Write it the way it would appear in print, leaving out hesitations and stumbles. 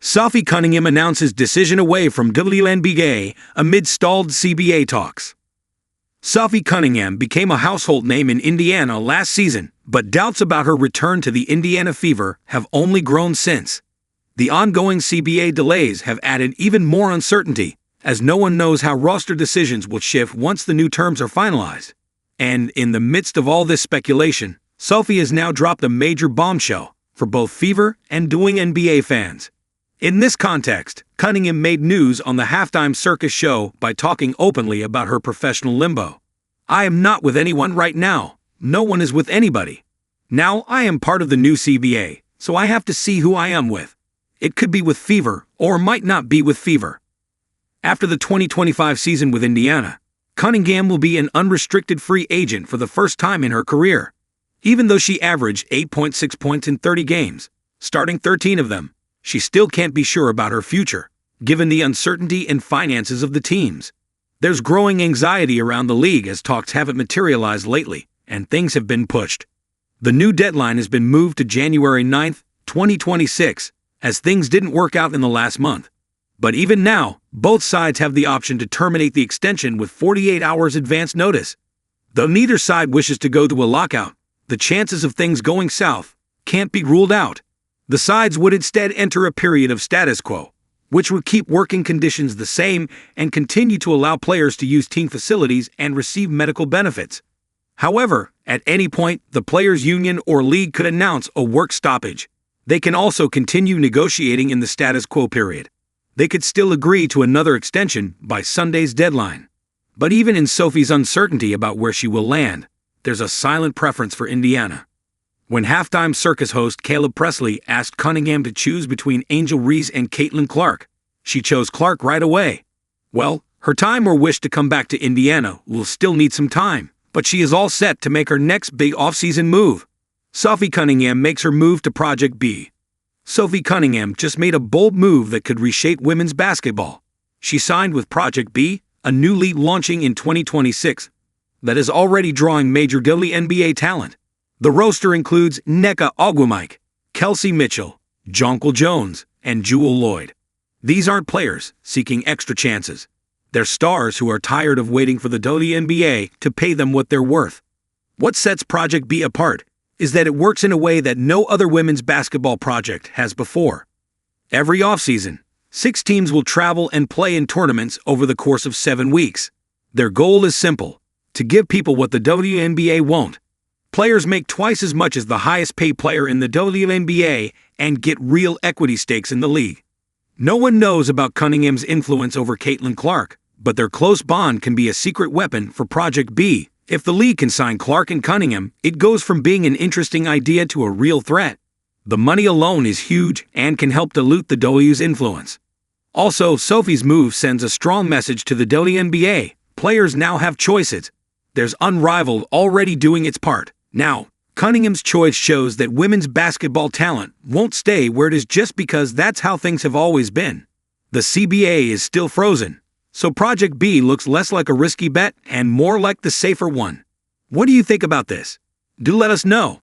Sophie Cunningham announces decision away from WNBA amid stalled CBA talks. Sophie Cunningham became a household name in Indiana last season, but doubts about her return to the Indiana Fever have only grown since. The ongoing CBA delays have added even more uncertainty, as no one knows how roster decisions will shift once the new terms are finalized. And in the midst of all this speculation, Sophie has now dropped a major bombshell for both Fever and WNBA fans. In this context, Cunningham made news on the Halftime Circus show by talking openly about her professional limbo. "I am not with anyone right now. No one is with anybody. Now I am part of the new CBA, so I have to see who I am with. It could be with Fever, or might not be with Fever." After the 2025 season with Indiana, Cunningham will be an unrestricted free agent for the first time in her career. Even though she averaged 8.6 points in 30 games, starting 13 of them, she still can't be sure about her future, given the uncertainty and finances of the teams. There's growing anxiety around the league as talks haven't materialized lately, and things have been pushed. The new deadline has been moved to January 9th, 2026, as things didn't work out in the last month. But even now, both sides have the option to terminate the extension with 48 hours advance notice. Though neither side wishes to go to a lockout, the chances of things going south can't be ruled out. The sides would instead enter a period of status quo, which would keep working conditions the same and continue to allow players to use team facilities and receive medical benefits. However, at any point, the players' union or league could announce a work stoppage. They can also continue negotiating in the status quo period. They could still agree to another extension by Sunday's deadline. But even in Sophie's uncertainty about where she will land, there's a silent preference for Indiana. When Halftime Circus host Caleb Presley asked Cunningham to choose between Angel Reese and Caitlin Clark, she chose Clark right away. Well, her time or wish to come back to Indiana will still need some time, but she is all set to make her next big offseason move. Sophie Cunningham makes her move to Project B. Sophie Cunningham just made a bold move that could reshape women's basketball. She signed with Project B, a new league launching in 2026 that is already drawing major WNBA talent. The roster includes Nneka Ogwumike, Kelsey Mitchell, Jonquil Jones, and Jewel Lloyd. These aren't players seeking extra chances. They're stars who are tired of waiting for the WNBA to pay them what they're worth. What sets Project B apart is that it works in a way that no other women's basketball project has before. Every offseason, 6 teams will travel and play in tournaments over the course of 7 weeks. Their goal is simple: to give people what the WNBA won't. Players make twice as much as the highest paid player in the WNBA and get real equity stakes in the league. No one knows about Cunningham's influence over Caitlin Clark, but their close bond can be a secret weapon for Project B. If the league can sign Clark and Cunningham, it goes from being an interesting idea to a real threat. The money alone is huge and can help dilute the W's influence. Also, Sophie's move sends a strong message to the WNBA. Players now have choices. There's unrivaled already doing its part. Now, Cunningham's choice shows that women's basketball talent won't stay where it is just because that's how things have always been. The CBA is still frozen, so Project B looks less like a risky bet and more like the safer one. What do you think about this? Do let us know.